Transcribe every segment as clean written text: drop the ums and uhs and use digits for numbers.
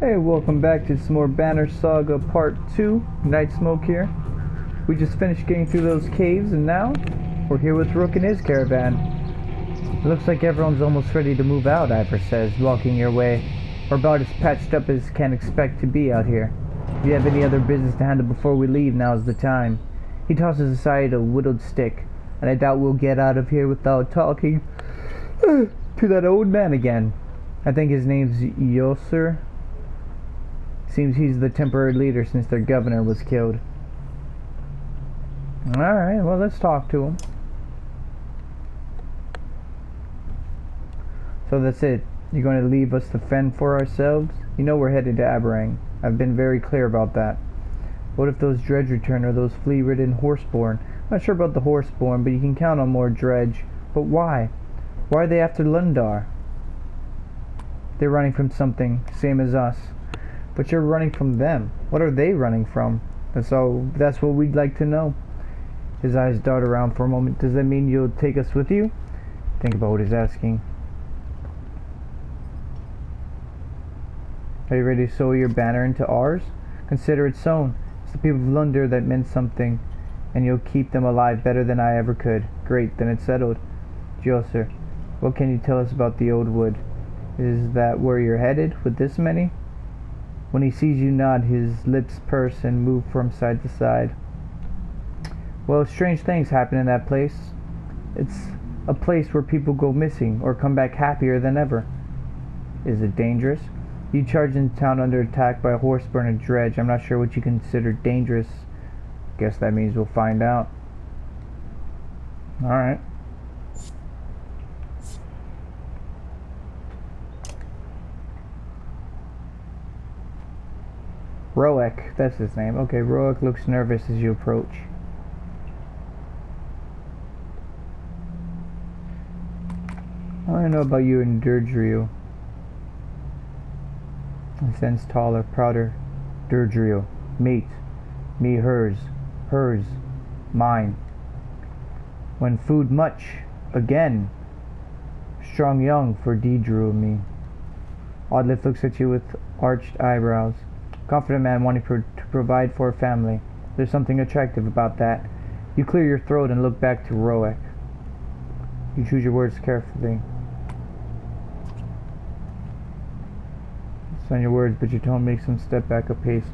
Hey, welcome back to some more Banner Saga Part 2. Night Smoke here. We just finished getting through those caves and now we're here with Rook and his caravan. It looks like everyone's almost ready to move out, Ivor says, walking your way. We're about as patched up as can expect to be out here. If you have any other business to handle before we leave, now's the time. He tosses aside a whittled stick, and I doubt we'll get out of here without talking to that old man again. I think his name's Yosser. Seems he's the temporary leader since their governor was killed. Alright, well, let's talk to him. So that's it. You're going to leave us to fend for ourselves? You know we're headed to Arberrang. I've been very clear about that. What if those dredge return or those flea-ridden horseborn? I'm not sure about the horseborn, but you can count on more dredge. But why? Why are they after Lundar? They're running from something, same as us. But you're running from them. What are they running from? That's what we'd like to know. His eyes dart around for a moment. Does that mean you'll take us with you? Think about what he's asking. Are you ready to sew your banner into ours? Consider it sewn. It's the people of Lundar that meant something, and you'll keep them alive better than I ever could. Great, then it's settled. Josser, what can you tell us about the old wood? Is that where you're headed with this many? When he sees you nod, his lips purse and move from side to side. Well, strange things happen in that place. It's a place where people go missing or come back happier than ever. Is it dangerous? You charge into town under attack by a horseborn and dredge. I'm not sure what you consider dangerous. Guess that means we'll find out. Alright. Roek, that's his name. Okay, Roek looks nervous as you approach. I want to know about you and Durdrio. He stands taller, prouder. Durdrio, mate. Me hers. Hers. Mine. When food much. Again. Strong young for Deidre and me. Oddlift looks at you with arched eyebrows. Confident man wanting to provide for a family. There's something attractive about that. You clear your throat and look back to Roek. You choose your words carefully. It's on your words, but your tone makes him step back a pace.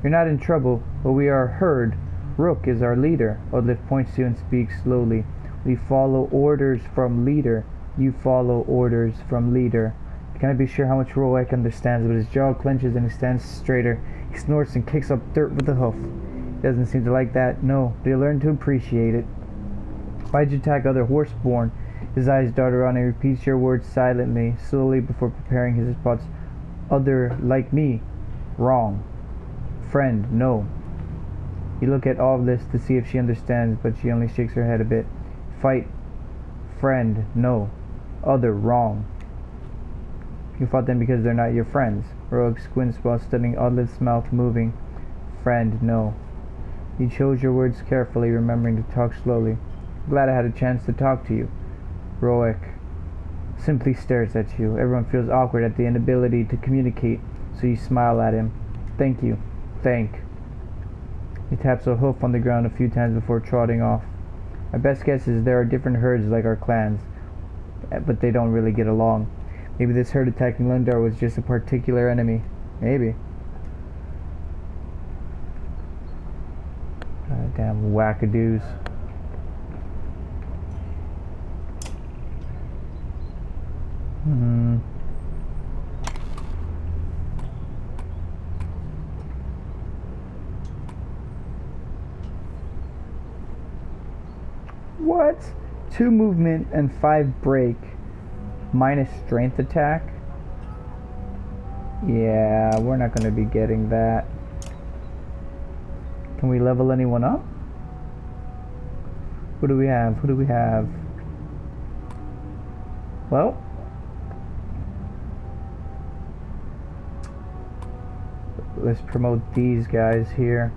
You're not in trouble, but we are heard. Rook is our leader. Oddlift points to you and speaks slowly. We follow orders from leader. You follow orders from leader. I cannot be sure how much Roek understands, but his jaw clenches and he stands straighter. He snorts and kicks up dirt with a hoof. He doesn't seem to like that. No, but he'll learn to appreciate it. Why'd you attack other horseborn? His eyes dart around and he repeats your words silently, slowly before preparing his response. Other like me. Wrong. Friend, no. You look at all of this to see if she understands, but she only shakes her head a bit. Fight. Friend, no. Other, wrong. You fought them because they're not your friends. Rogue squints while studying Oddlift's mouth moving. Friend, no. You chose your words carefully, remembering to talk slowly. Glad I had a chance to talk to you. Roek simply stares at you. Everyone feels awkward at the inability to communicate, so you smile at him. Thank you. Thank. He taps a hoof on the ground a few times before trotting off. My best guess is there are different herds like our clans, but they don't really get along. Maybe this herd attacking Lundar was just a particular enemy. Maybe. Damn wackadoos. What? 2 movement and 5 break. Minus strength attack? Yeah, we're not going to be getting that. Can we level anyone up? Who do we have? Who do we have? Well, let's promote these guys here.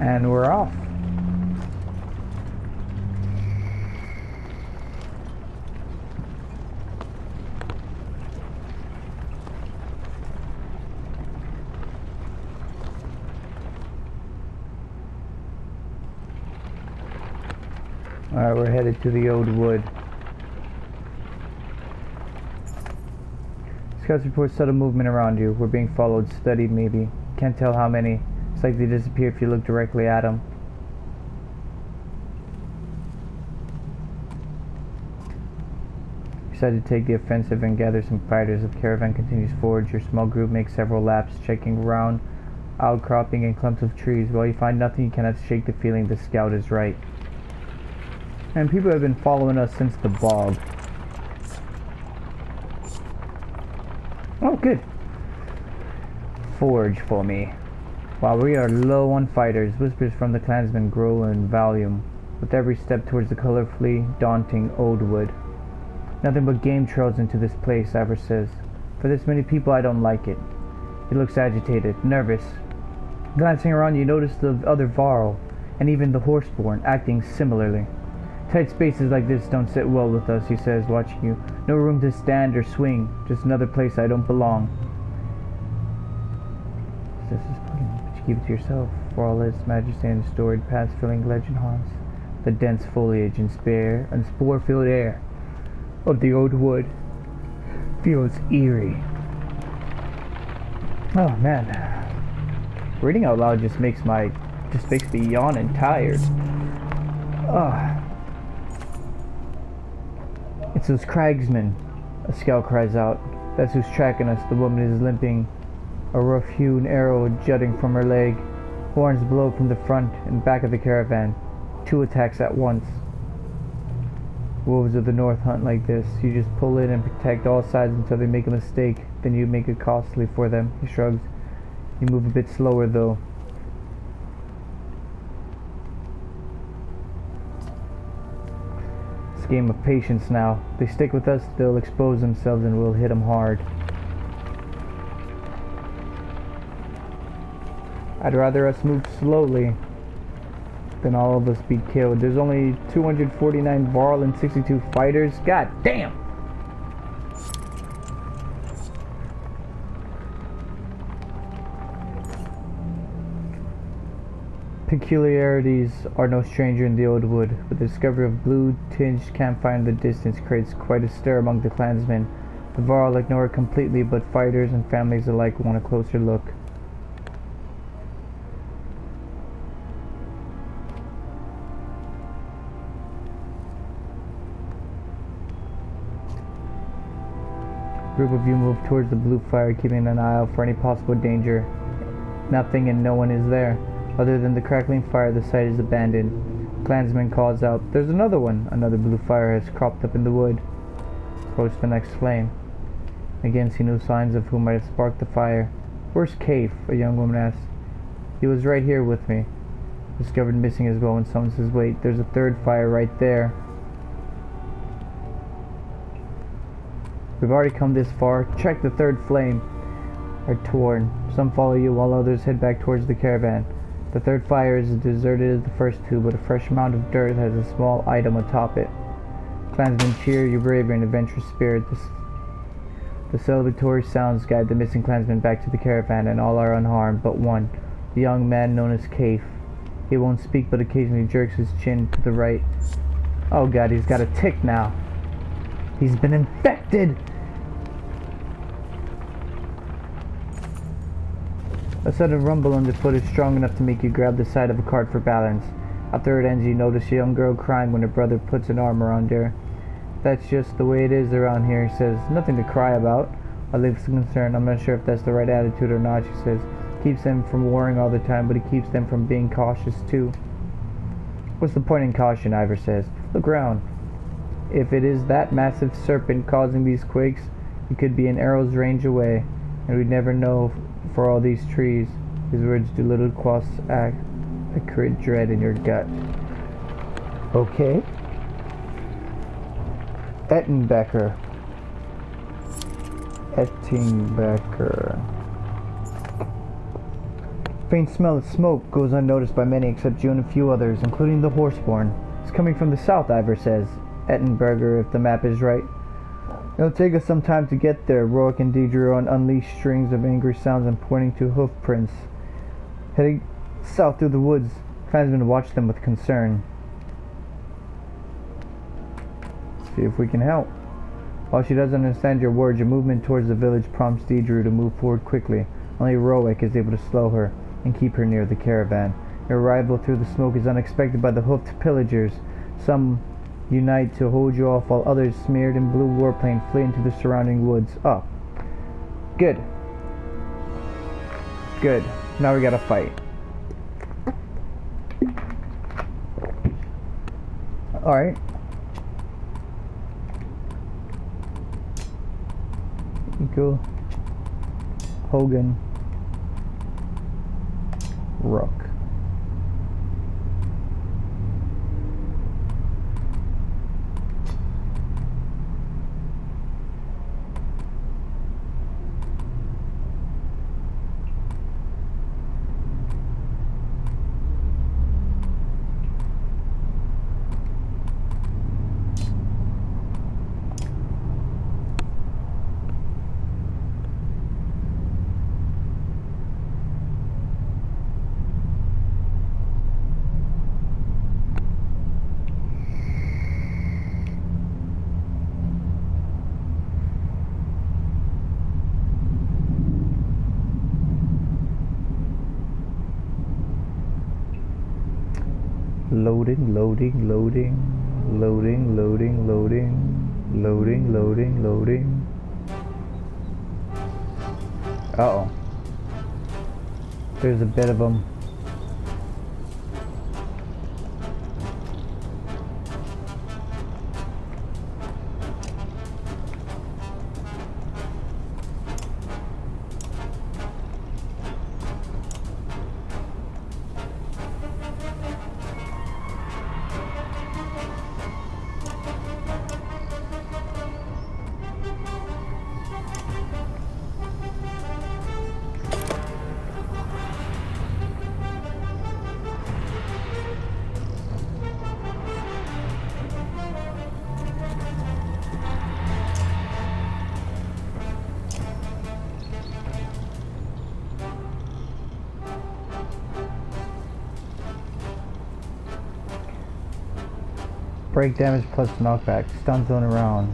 And we're off. Alright, we're headed to the old wood. Scouts report subtle movement around you. We're being followed, studied maybe. Can't tell how many. It's like they disappear if you look directly at them. You decide to take the offensive and gather some fighters. If caravan continues forward, your small group makes several laps, checking around outcropping and clumps of trees. While you find nothing, you cannot shake the feeling the scout is right. And people have been following us since the bog. Oh, good. Forge for me. While we are low on fighters, whispers from the clansmen grow in volume with every step towards the colorfully daunting old wood. Nothing but game trails into this place, Ivor says. For this many people, I don't like it. He looks agitated, nervous. Glancing around, you notice the other Varl, and even the horseborn, acting similarly. Tight spaces like this don't sit well with us, he says, watching you. No room to stand or swing, just another place I don't belong. This is plain, but you keep it to yourself, for all its majesty and storied past filling legend haunts the dense foliage and spore-filled air of the old wood feels eerie. Oh man, reading out loud just makes me yawn and tired. It's those cragsmen, a scout cries out. That's who's tracking us. The woman is limping, a rough-hewn arrow jutting from her leg. Horns blow from the front and back of the caravan. 2 attacks at once. Wolves of the north hunt like this. You just pull in and protect all sides until they make a mistake. Then you make it costly for them. He shrugs. You move a bit slower though. It's a game of patience now. If they stick with us, they'll expose themselves and we'll hit them hard. I'd rather us move slowly than all of us be killed. There's only 249 Varl and 62 fighters. God damn! Peculiarities are no stranger in the old wood, but the discovery of blue-tinged campfire in the distance creates quite a stir among the clansmen. The Varl ignore it completely, but fighters and families alike want a closer look. A group of you move towards the blue fire, keeping an eye out for any possible danger. Nothing and no one is there. Other than the crackling fire, the site is abandoned. Clansman calls out, "There's another one!" Another blue fire has cropped up in the wood. Approach the next flame. Again, see no signs of who might have sparked the fire. "Where's Cave?" a young woman asks. "He was right here with me." Discovered missing as well, and someone says, "Wait, there's a third fire right there." We've already come this far. Check the third flame. Are torn. Some follow you while others head back towards the caravan. The third fire is as deserted as the first two, but a fresh mound of dirt has a small item atop it. Clansmen cheer your bravery and adventurous spirit. The celebratory sounds guide the missing clansmen back to the caravan, and all are unharmed but one, the young man known as Kaif. He won't speak, but occasionally jerks his chin to the right. Oh god, he's got a tick now. He's been infected! A sudden rumble underfoot is strong enough to make you grab the side of a cart for balance. After it ends, you notice a young girl crying when her brother puts an arm around her. "That's just the way it is around here," he says. "Nothing to cry about." I leave some concern. "I'm not sure if that's the right attitude or not," she says. Keeps them from worrying all the time, but it keeps them from being cautious too. "What's the point in caution?" Ivor says. "Look round. If it is that massive serpent causing these quakes, it could be an arrow's range away, and we'd never know for all these trees." His words do little quash acrid dread in your gut. Okay. Ettenbecker. Faint smell of smoke goes unnoticed by many except you and a few others, including the horseborn. It's coming from the south, Ivor says. Ettenberger, if the map is right. It'll take us some time to get there. Rourke and Deidre on unleashed strings of angry sounds and pointing to hoof prints. Heading south through the woods, clansmen watch them with concern. See if we can help. While she doesn't understand your words, your movement towards the village prompts Deidre to move forward quickly. Only Rourke is able to slow her and keep her near the caravan. Your arrival through the smoke is unexpected by the hoofed pillagers. Some unite to hold you off while others, smeared in blue warplane, flee into the surrounding woods. Oh. Good. Good. Now we gotta fight. Alright. Go. Hogan. Rook. Loading, loading, loading, loading, loading, loading, loading, loading, loading. Uh-oh. There's a bit of them. Break damage plus knockback. Stun zone around.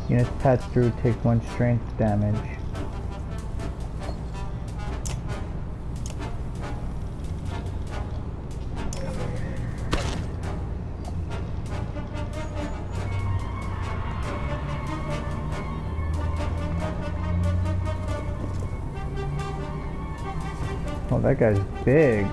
Units pass through take 1 strength damage. Oh, that guy's big.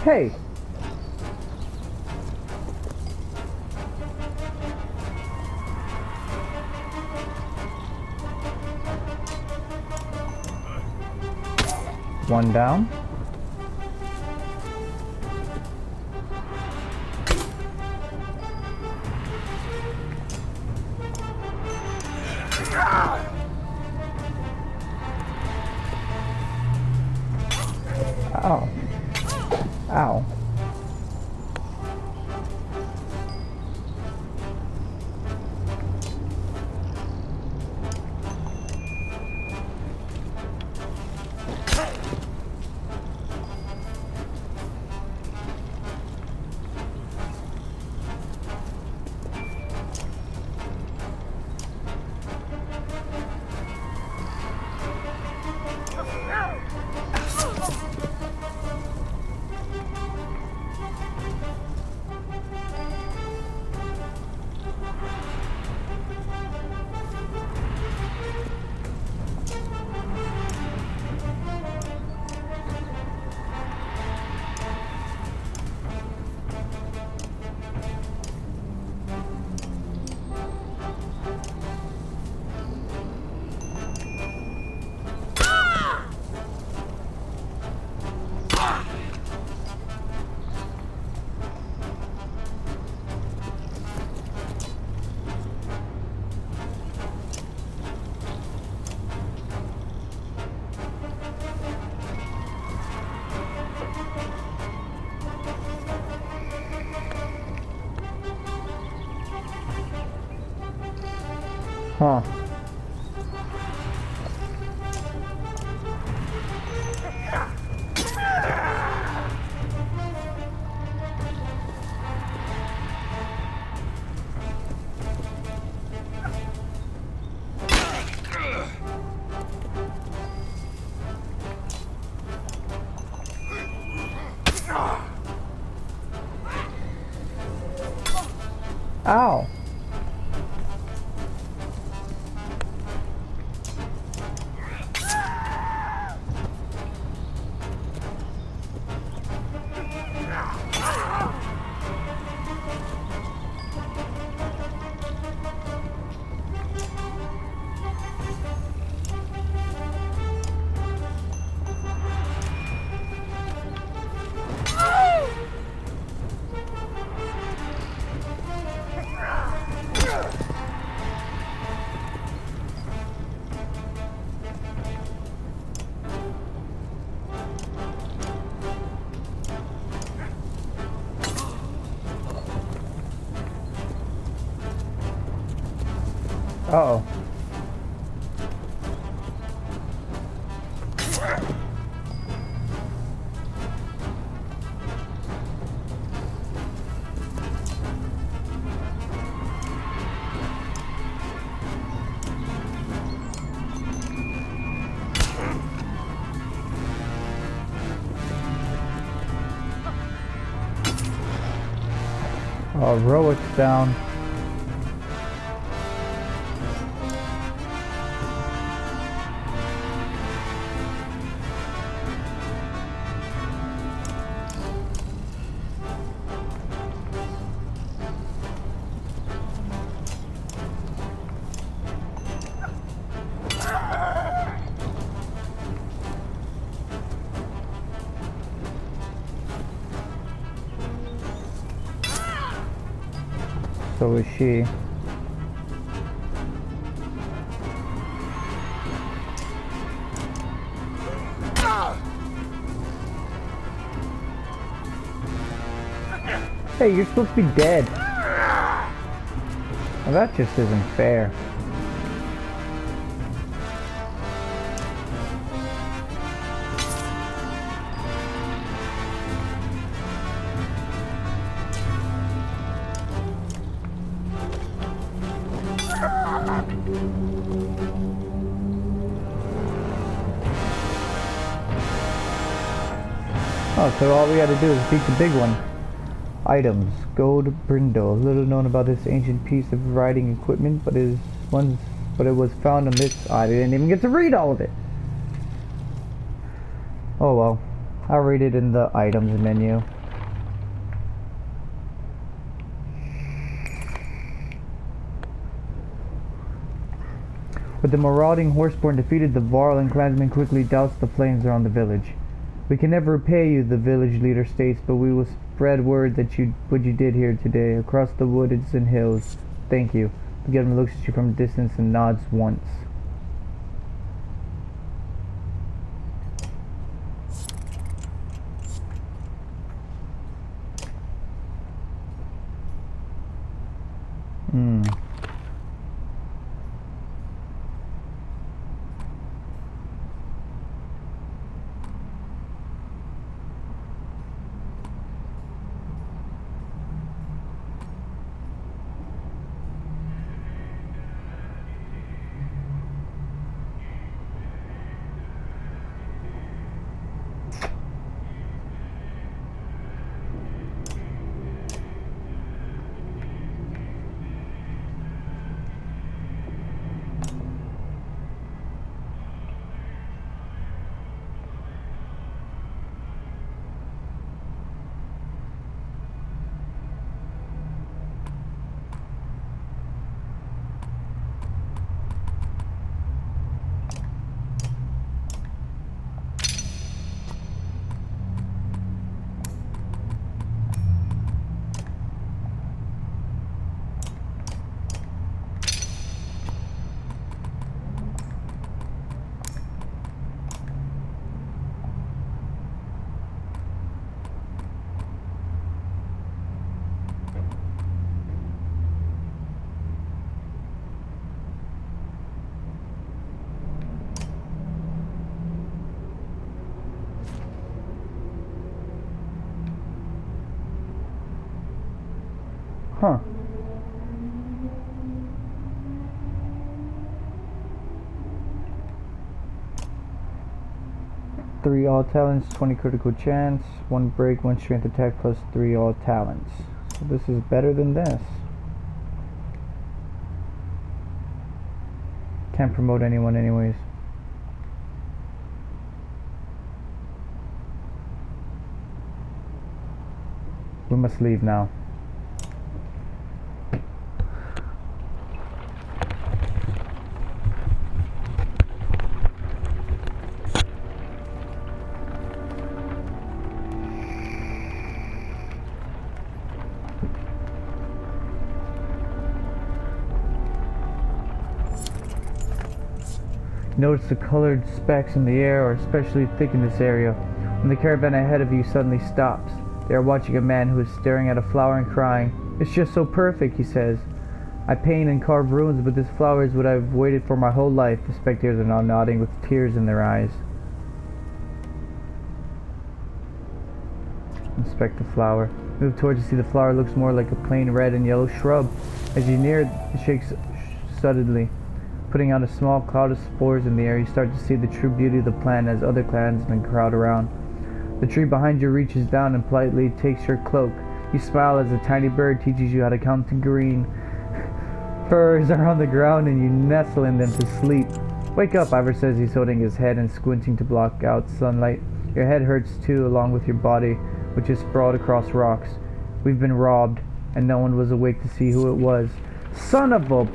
Hey! One down. Ow. Ow. Huh. Ow. Uh-oh. Heroic's down. So is she. Hey, you're supposed to be dead. Well, that just isn't fair. Oh, so all we had to do is beat the big one. Items. Gold brindle. Little known about this ancient piece of riding equipment, but it was found amidst... I didn't even get to read all of it. Oh well. I'll read it in the items menu. But the marauding horseborn defeated the Varl and clansmen quickly doused the flames around the village. We can never repay you, the village leader states, but we will spread word that what you did here today, across the woods and hills. Thank you. The governor looks at you from a distance and nods once. 3 all talents, 20 critical chance, 1 break, 1 strength attack, plus 3 all talents. So this is better than this. Can't promote anyone anyways. We must leave now. Notice the colored specks in the air are especially thick in this area. When the caravan ahead of you suddenly stops, they are watching a man who is staring at a flower and crying. "It's just so perfect," he says. "I paint and carve runes, but this flower is what I've waited for my whole life." The spectators are now nodding with tears in their eyes. Inspect the flower. Move towards to see the flower looks more like a plain red and yellow shrub. As you near it, it shakes suddenly, putting out a small cloud of spores in the air. You start to see the true beauty of the plant as other clansmen crowd around. The tree behind you reaches down and politely takes your cloak. You smile as a tiny bird teaches you how to count to green. Furs are on the ground and you nestle in them to sleep. "Wake up," Ivor says. He's holding his head and squinting to block out sunlight. Your head hurts too, along with your body, which is sprawled across rocks. "We've been robbed, and no one was awake to see who it was." Son of a...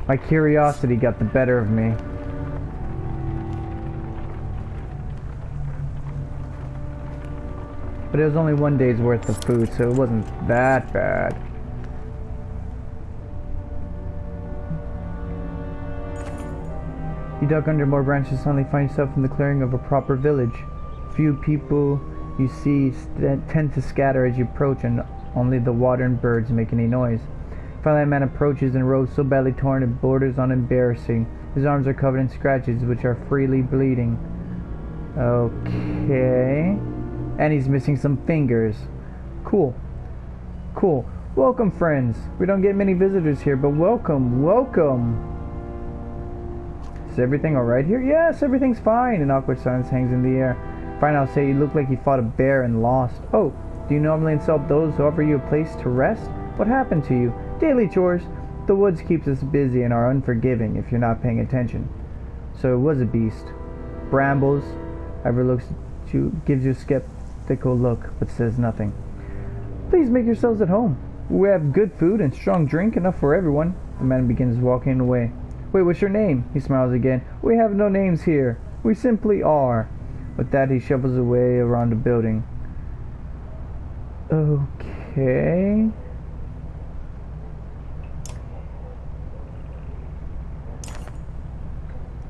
My curiosity got the better of me. But it was only 1 day's worth of food, so it wasn't that bad. You duck under more branches and suddenly find yourself in the clearing of a proper village. Few people you see tend to scatter as you approach, and only the water and birds make any noise. Finally, a man approaches in robes so badly torn it borders on embarrassing. His arms are covered in scratches, which are freely bleeding. Okay. And he's missing some fingers. Cool. Cool. Welcome, friends. We don't get many visitors here, but welcome, welcome. Is everything alright here? Yes, everything's fine. An awkward silence hangs in the air. Fine, I'll say you look like you fought a bear and lost. Oh, do you normally insult those who offer you a place to rest? What happened to you? Daily chores. The woods keeps us busy and are unforgiving if you're not paying attention. So it was a beast. Brambles. Ivor looks at you, gives you a skeptical look, but says nothing. Please make yourselves at home. We have good food and strong drink, enough for everyone. The man begins walking away. Wait, what's your name? He smiles again. We have no names here. We simply are. With that, he shuffles away around the building. Okay.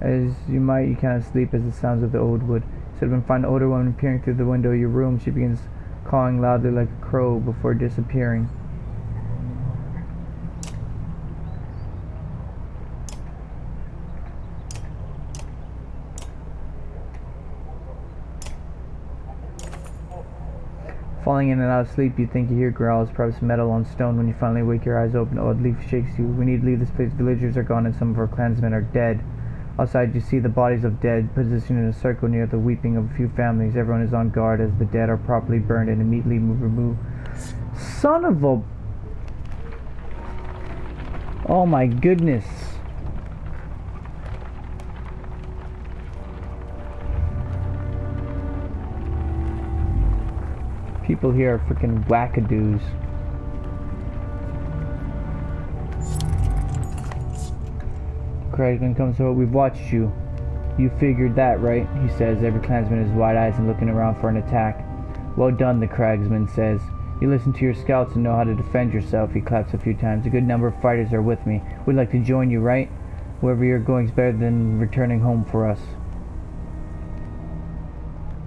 As you might, you cannot sleep as the sounds of the old wood. Instead of find an older woman peering through the window of your room, she begins cawing loudly like a crow before disappearing. Falling in and out of sleep, you think you hear growls, perhaps metal on stone. When you finally wake, your eyes open, odd leaf shakes you. We need to leave this place. Villagers are gone and some of our clansmen are dead. Outside, you see the bodies of dead, positioned in a circle near the weeping of a few families. Everyone is on guard as the dead are properly burned and immediately removed. Son of a... Oh my goodness. People here are freaking wackadoos. Cragsman comes to, we've watched you. You figured that, right? He says. Every clansman is wide-eyed and looking around for an attack. Well done, the Cragsman says. You listen to your scouts and know how to defend yourself. He claps a few times. A good number of fighters are with me. We'd like to join you, right? Wherever you're going is better than returning home for us.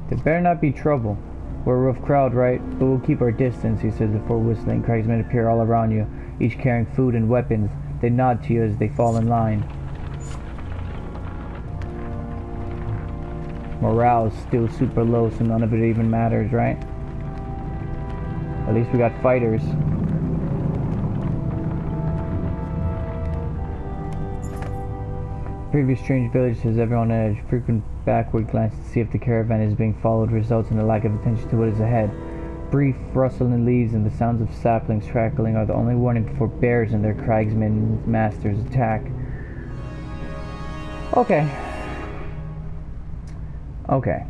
There better not be trouble. We're a rough crowd, right? But we'll keep our distance, he says before whistling. Cragsmen appear all around you, each carrying food and weapons. They nod to you as they fall in line. Morale's still super low, so none of it even matters, right? At least we got fighters. Previous strange village has everyone on edge. Frequent backward glance to see if the caravan is being followed results in a lack of attention to what is ahead. Brief rustling leaves and the sounds of saplings crackling are the only warning before bears and their cragsman masters attack. Okay. Okay.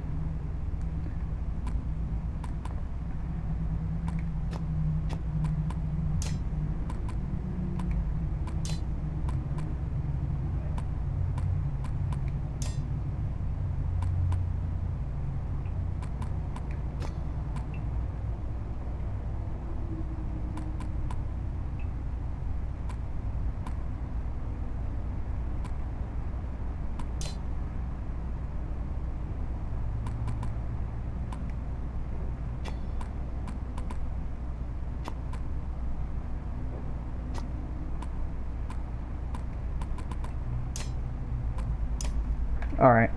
Alright.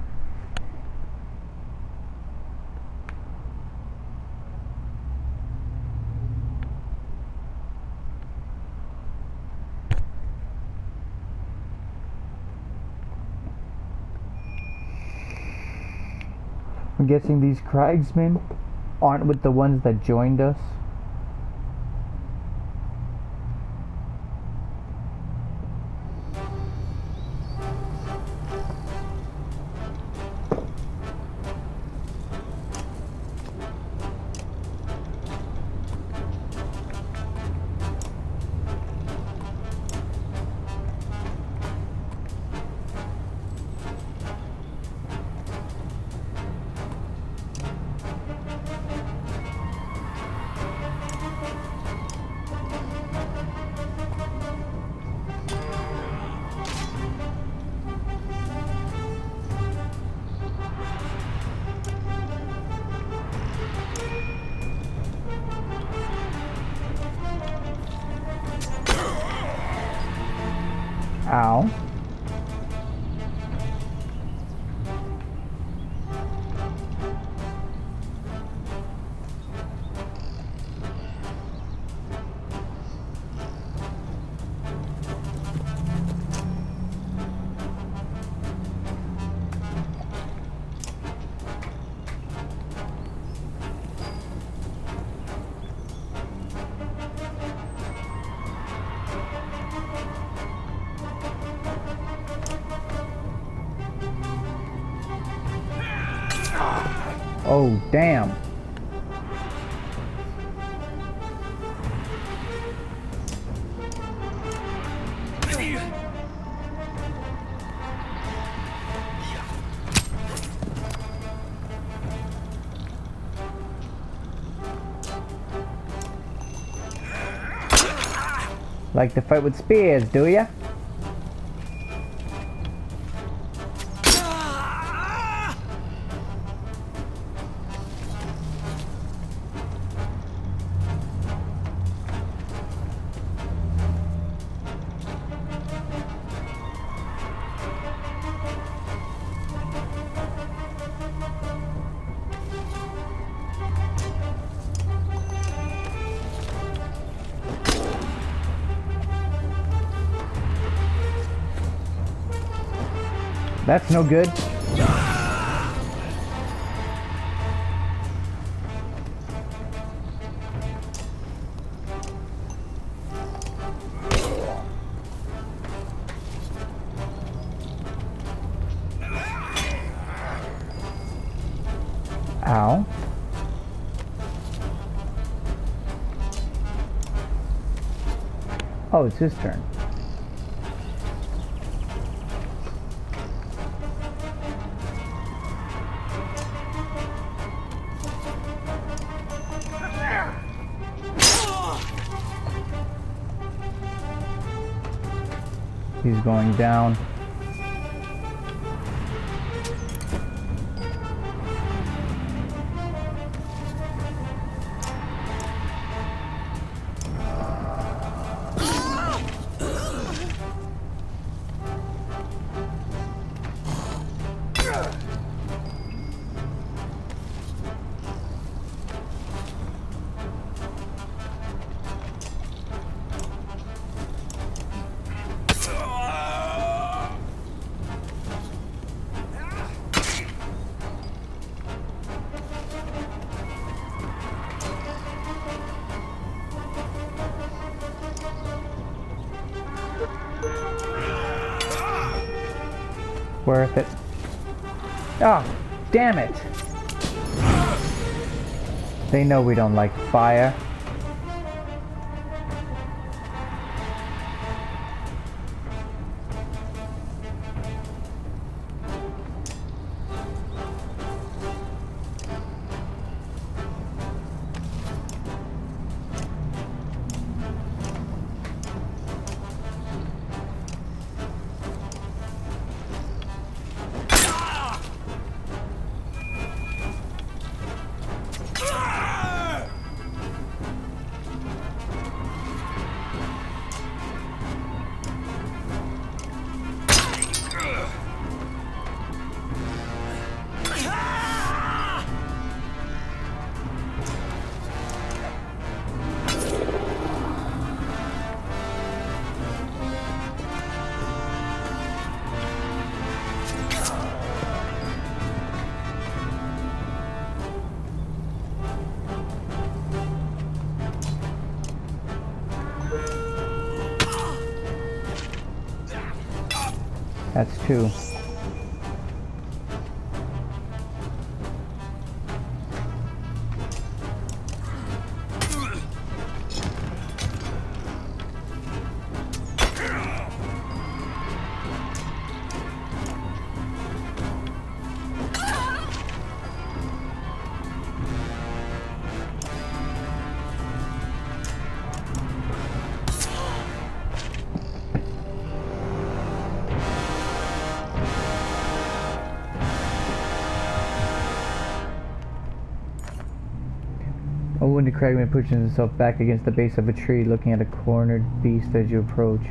I'm guessing these cragsmen aren't with the ones that joined us. Ow. Oh, damn. Like to fight with spears, do ya? That's no good. Ow. Oh, it's his turn. He's going down. Worth it. Oh, damn it! They know we don't like fire. That's two. A wounded cragman pushes himself back against the base of a tree, looking at a cornered beast as you approach.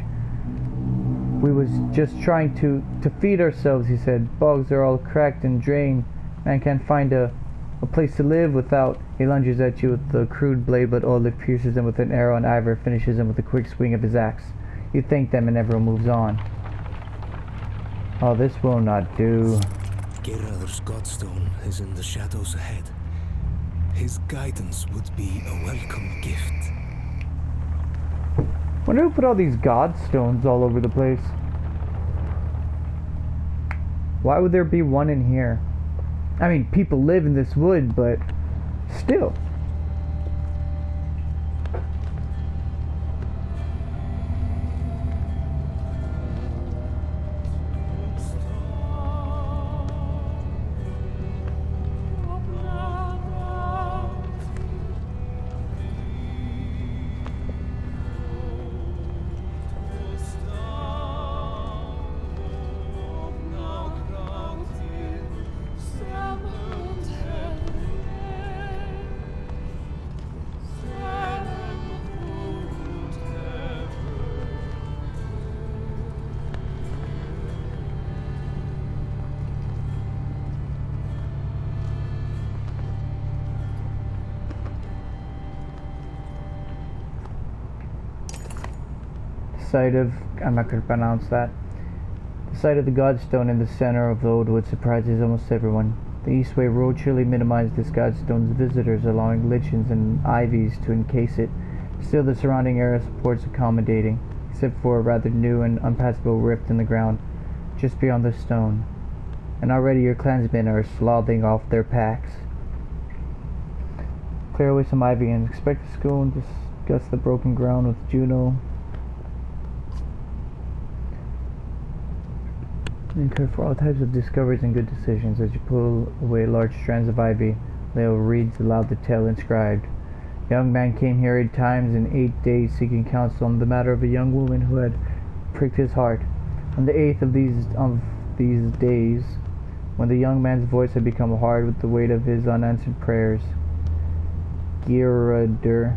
We was just trying to feed ourselves, he said. Bogs are all cracked and drained. Man can't find a place to live without. He lunges at you with a crude blade, but Olive pierces him with an arrow, and Ivor finishes him with a quick swing of his axe. You thank them, and everyone moves on. Oh, this will not do. Geirröðr's Godstone is in the shadows ahead. His guidance would be a welcome gift. Wonder who put all these godstones all over the place. Why would there be one in here? I mean, people live in this wood, but still. I'm not going to pronounce that. The sight of the godstone in the center of the old wood surprises almost everyone. The Eastway Road surely minimized this godstone's visitors, allowing lichens and ivies to encase it. Still, the surrounding area supports accommodating, except for a rather new and unpassable rift in the ground, just beyond the stone. And already your clansmen are slothing off their packs. Clear away some ivy and expect to go and discuss the broken ground with Juno. Incur for all types of discoveries and good decisions. As you pull away large strands of ivy, Leo reads aloud the tale inscribed. A young man came here 8 times in 8 days, seeking counsel on the matter of a young woman who had pricked his heart. On the 8th of these days, when the young man's voice had become hard with the weight of his unanswered prayers, Geirröðr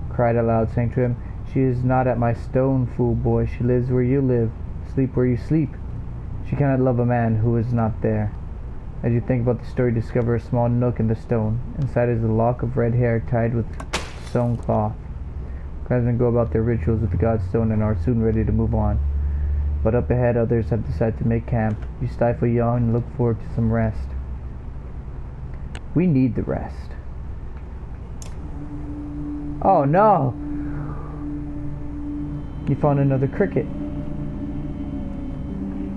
cried aloud, saying to him, "She is not at my stone, fool boy. She lives where you live, sleep where you sleep. She cannot love a man who is not there." As you think about the story, discover a small nook in the stone. Inside is a lock of red hair tied with sewn cloth. Clansmen go about their rituals with the godstone and are soon ready to move on. But up ahead, others have decided to make camp. You stifle a yawn and look forward to some rest. We need the rest. Oh no! You found another cricket.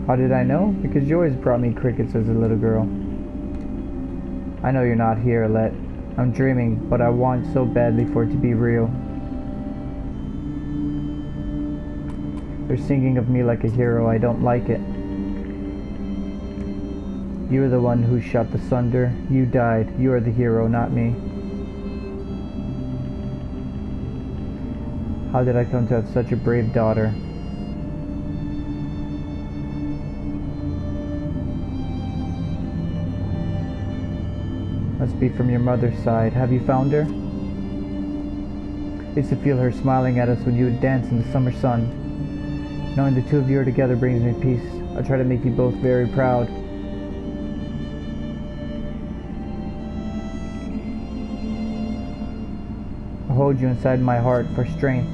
How did I know? Because you always brought me crickets as a little girl. I know you're not here, Let. I'm dreaming, but I want so badly for it to be real. They're singing of me like a hero. I don't like it. You are the one who shot the Sunder. You died. You are the hero, not me. How did I come to have such a brave daughter? Must be from your mother's side. Have you found her? I used to feel her smiling at us when you would dance in the summer sun. Knowing the two of you are together brings me peace. I try to make you both very proud. I hold you inside my heart for strength.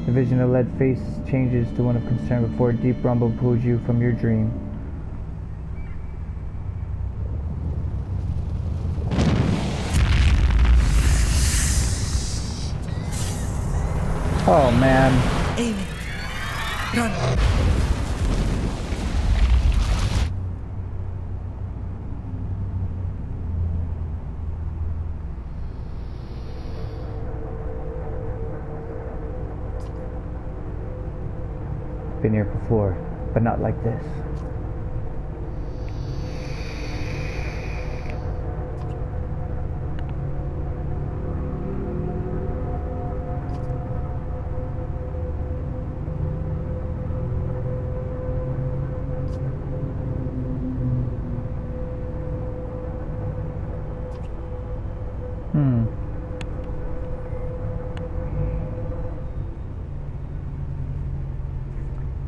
The vision of Led's face changes to one of concern before a deep rumble pulls you from your dream. Oh man. Amy, run. Been here before, but not like this.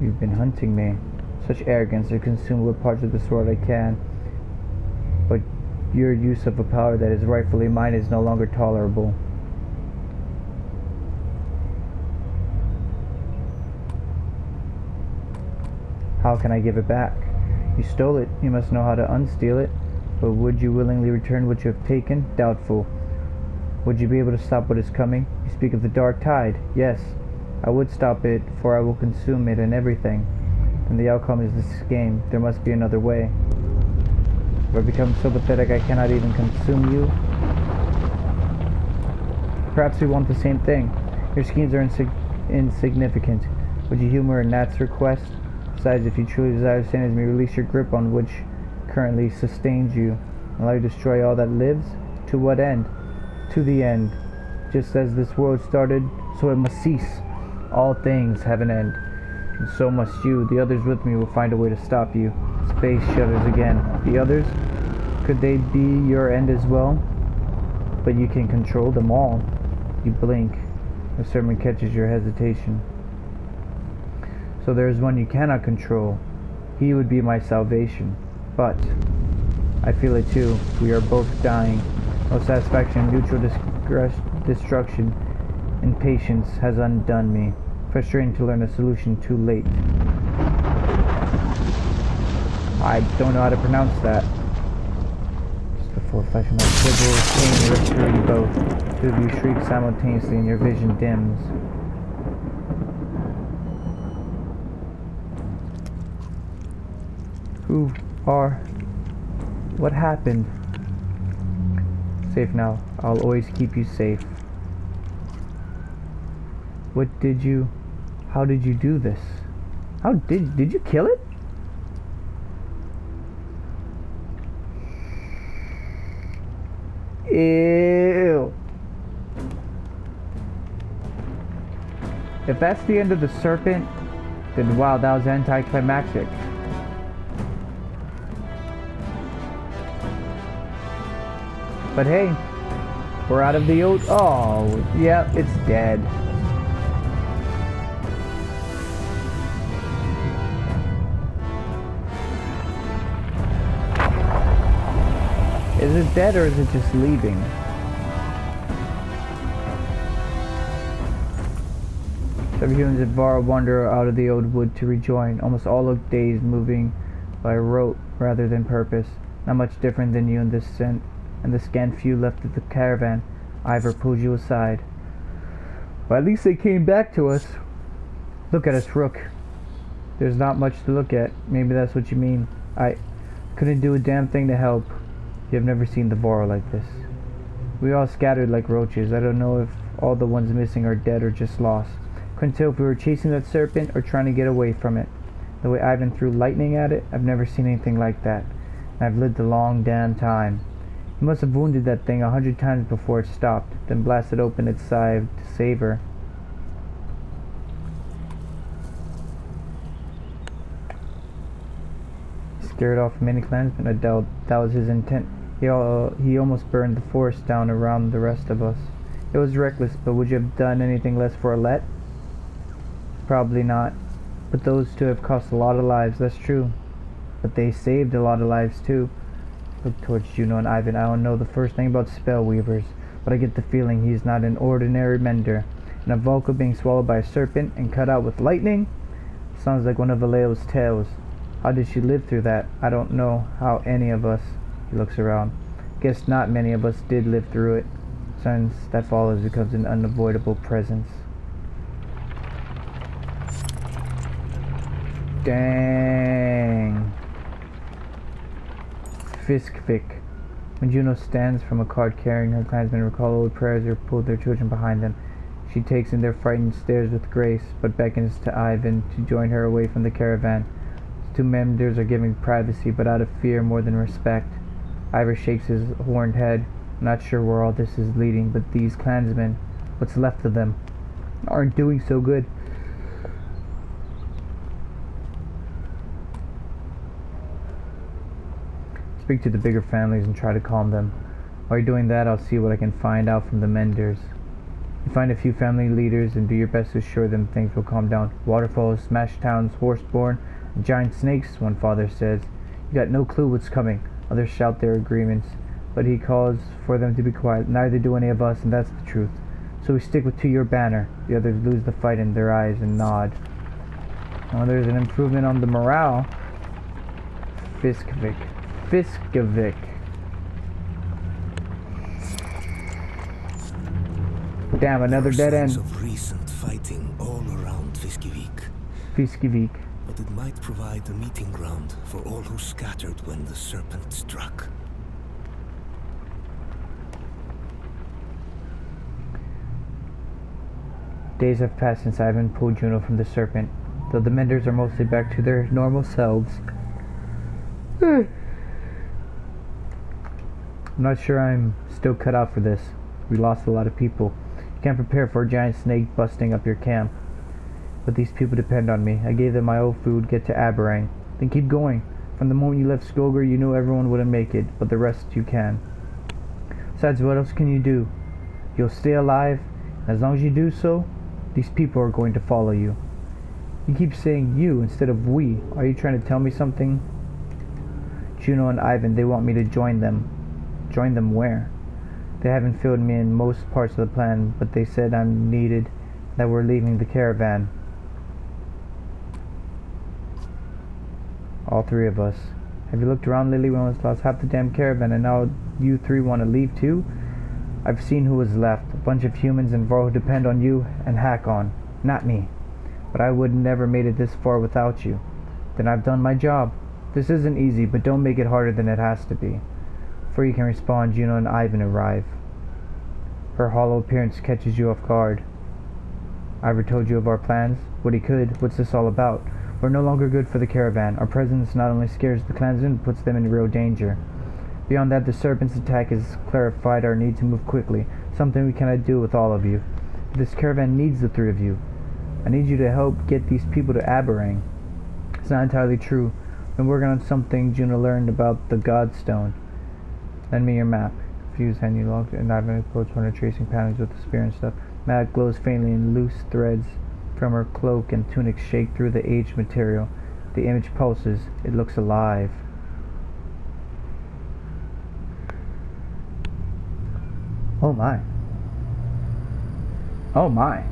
You've been hunting me. Such arrogance to consume what parts of this world I can. But your use of a power that is rightfully mine is no longer tolerable. How can I give it back? You stole it. You must know how to unsteal it. But would you willingly return what you have taken? Doubtful. Would you be able to stop what is coming? You speak of the dark tide. Yes. I would stop it, for I will consume it and everything. And the outcome is this game. There must be another way. If I become so pathetic I cannot even consume you. Perhaps we want the same thing. Your schemes are insignificant. Would you humor Nat's request? Besides, if you truly desire sanity, may release your grip on which currently sustains you. Allow you to destroy all that lives? To what end? To the end. Just as this world started, so it must cease. All things have an end, and so must you. The others with me will find a way to stop you. Space shudders again. The others? Could they be your end as well? But you can control them all. You blink. The sermon catches your hesitation. So there is one you cannot control. He would be my salvation. But I feel it too. We are both dying. No satisfaction, mutual destruction. Impatience has undone me. Frustrating to learn a solution too late. I don't know how to pronounce that. Just before flashing my civil pain rips through you both. Two of you shriek simultaneously and your vision dims. Who are? What happened? Safe now. I'll always keep you safe. What did you... How did you do this? How did you kill it? Ew. If that's the end of the serpent, then wow, that was anticlimactic. But hey, we're out of the old... Oh, yeah, it's dead. Is it dead or is it just leaving? Several humans at Var wander out of the old wood to rejoin, almost all of days moving by rote rather than purpose. Not much different than you in this sense, and the scant few left of the caravan. Ivor pulls you aside. Well, at least they came back to us. Look at us, Rook. There's not much to look at. Maybe that's what you mean. I couldn't do a damn thing to help. You have never seen the Voro like this. We all scattered like roaches. I don't know if all the ones missing are dead or just lost. Couldn't tell if we were chasing that serpent or trying to get away from it. The way Ivan threw lightning at it, I've never seen anything like that. And I've lived a long damn time. He must have wounded that thing 100 times before it stopped, then blasted open its side to save her. Scared off many clansmen. I doubt that was his intent. He almost burned the forest down around the rest of us. It was reckless, but would you have done anything less for Alette? Probably not. But those two have cost a lot of lives, that's true. But they saved a lot of lives too. Look towards Juno and Ivan. I don't know the first thing about spell weavers, but I get the feeling he's not an ordinary mender. And a Volca being swallowed by a serpent and cut out with lightning? Sounds like one of Valeo's tales. How did she live through that? I don't know how any of us... He looks around. Guess not many of us did live through it. Since that follows becomes an unavoidable presence. Dang. Fiskvik. When Juno stands from a cart carrying her clansmen, recall old prayers or pull their children behind them. She takes in their frightened stares with grace, but beckons to Ivan to join her away from the caravan. The two members are giving privacy, but out of fear more than respect. Ivar shakes his horned head, not sure where all this is leading, but these clansmen, what's left of them, aren't doing so good. Speak to the bigger families and try to calm them. While you're doing that, I'll see what I can find out from the menders. You find a few family leaders and do your best to assure them things will calm down. Waterfalls, smashed towns, horseborn, giant snakes, one father says. You got no clue what's coming. Others shout their agreements, but he calls for them to be quiet. Neither do any of us, and that's the truth. So we stick to your banner. The others lose the fight in their eyes and nod. Now there's an improvement on the morale. Fiskvik. Damn, another dead end. Of recent fighting all around Fiskivik. But it might provide a meeting ground for all who scattered when the serpent struck. Days have passed since Ivan pulled Juno from the serpent, though the menders are mostly back to their normal selves. I'm not sure I'm still cut out for this. We lost a lot of people. You can't prepare for a giant snake busting up your camp. But these people depend on me. I gave them my old food, get to Arberrang. Then keep going. From the moment you left Skogar, you knew everyone wouldn't make it, but the rest you can. Besides, what else can you do? You'll stay alive, and as long as you do so, these people are going to follow you. You keep saying you instead of we. Are you trying to tell me something? Juno and Ivan, they want me to join them. Join them where? They haven't filled me in most parts of the plan, but they said I'm needed, that we're leaving the caravan. All three of us. Have you looked around, Lily? We almost lost half the damn caravan, and now you three want to leave too? I've seen who is left. A bunch of humans and Voro who depend on you and Hakon. Not me. But I would never made it this far without you. Then I've done my job. This isn't easy, but don't make it harder than it has to be. Before you can respond, Juno and Ivan arrive. Her hollow appearance catches you off guard. Ivor told you of our plans? What he could. What's this all about? We're no longer good for the caravan. Our presence not only scares the clansmen, but puts them in real danger. Beyond that, the serpent's attack has clarified our need to move quickly, something we cannot do with all of you. This caravan needs the three of you. I need you to help get these people to Arberrang. It's not entirely true. Been working on something Juno learned about the Godstone. Lend me your map. Fuse hand you logged, and Ivan approached one of the tracing patterns with the spear and stuff. Map glows faintly, and loose threads from her cloak and tunic shake through the aged material. The image pulses. It looks alive. Oh my. Oh my.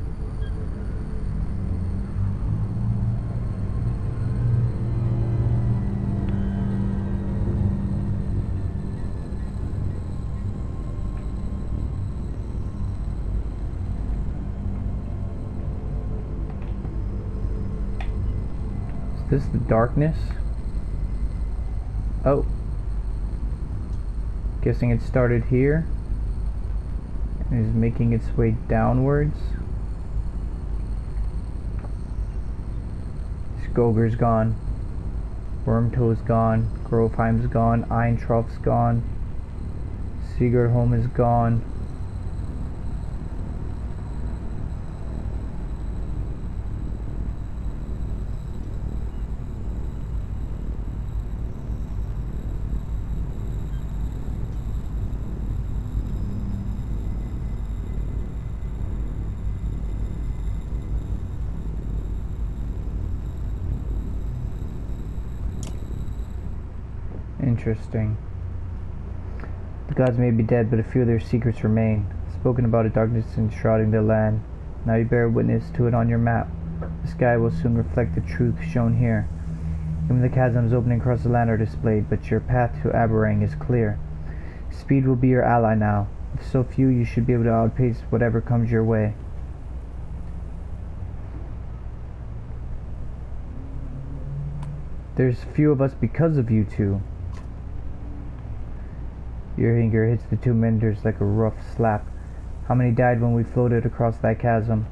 This is the darkness. Oh. Guessing it started here. And is making its way downwards. Skogur's gone. Wormtoe's gone. Grovheim's gone. Eintropf's gone. Sigurdholm is gone. Interesting. The gods may be dead, but a few of their secrets remain, spoken about a darkness enshrouding their land. Now you bear witness to it on your map. The sky will soon reflect the truth shown here. Even the chasms opening across the land are displayed, but your path to Arberrang is clear. Speed will be your ally now. With so few, you should be able to outpace whatever comes your way. There's few of us because of you two. Your anger hits the two menders like a rough slap. How many died when we floated across that chasm?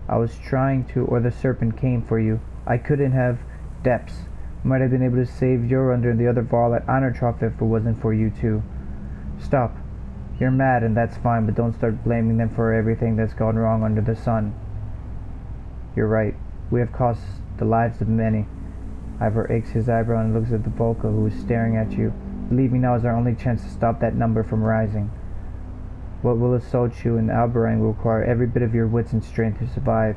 I was trying to, or the serpent came for you. I couldn't have depths. Might have been able to save Jorundur and the other Varl at Einartropf if it wasn't for you two. Stop. You're mad and that's fine, but don't start blaming them for everything that's gone wrong under the sun. You're right. We have cost the lives of many. Ivor aches his eyebrow and looks at the Volca who is staring at you. Believe me, now is our only chance to stop that number from rising. What will assault you in Arberrang will require every bit of your wits and strength to survive.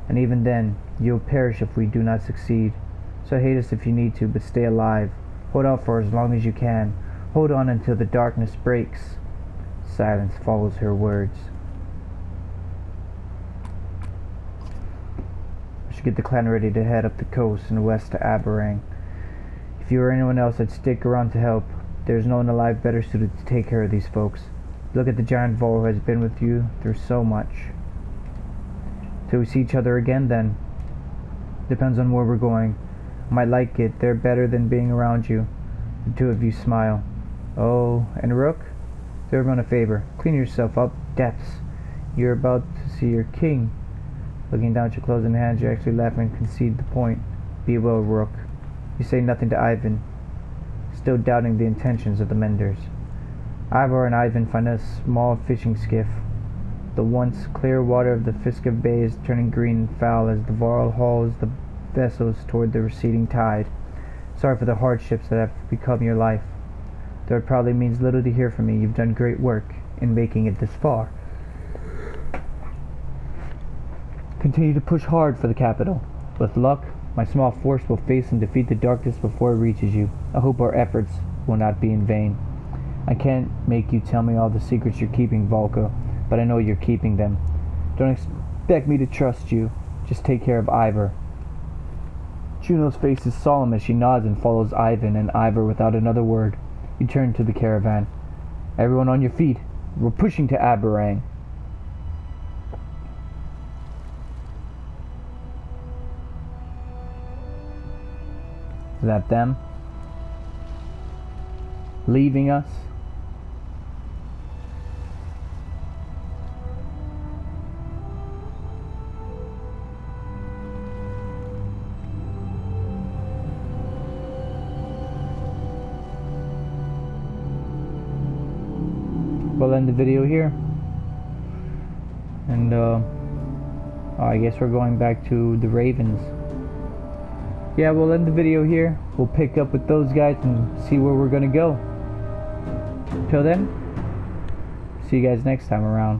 And even then, you'll perish if we do not succeed. So hate us if you need to, but stay alive. Hold out for as long as you can. Hold on until the darkness breaks. Silence follows her words. I should get the clan ready to head up the coast and west to Arberrang. If you or anyone else that stick around to help, there's no one alive better suited to take care of these folks. Look at the giant Vol who has been with you through so much. Till we see each other again then. Depends on where we're going. I might like it. They're better than being around you. The two of you smile. Oh, and Rook? Do everyone a favor. Clean yourself up. Depths. You're about to see your king. Looking down at your clothes and hands, you actually laugh and concede the point. Be well, Rook. You say nothing to Ivan, still doubting the intentions of the menders. Ivor and Ivan find a small fishing skiff. The once clear water of the Fiska Bay is turning green and foul as the Varl hauls the vessels toward the receding tide. Sorry for the hardships that have become your life. Though it probably means little to hear from me, you've done great work in making it this far. Continue to push hard for the capital. With luck, my small force will face and defeat the darkness before it reaches you. I hope our efforts will not be in vain. I can't make you tell me all the secrets you're keeping, Volca, but I know you're keeping them. Don't expect me to trust you. Just take care of Ivor. Juno's face is solemn as she nods and follows Ivan and Ivor without another word. You turn to the caravan. Everyone on your feet. We're pushing to Arberrang. Is that them? Leaving us? We'll end the video here. And I guess we're going back to the Ravens. Yeah, we'll end the video here. We'll pick up with those guys and see where we're gonna go. Till then, see you guys next time around.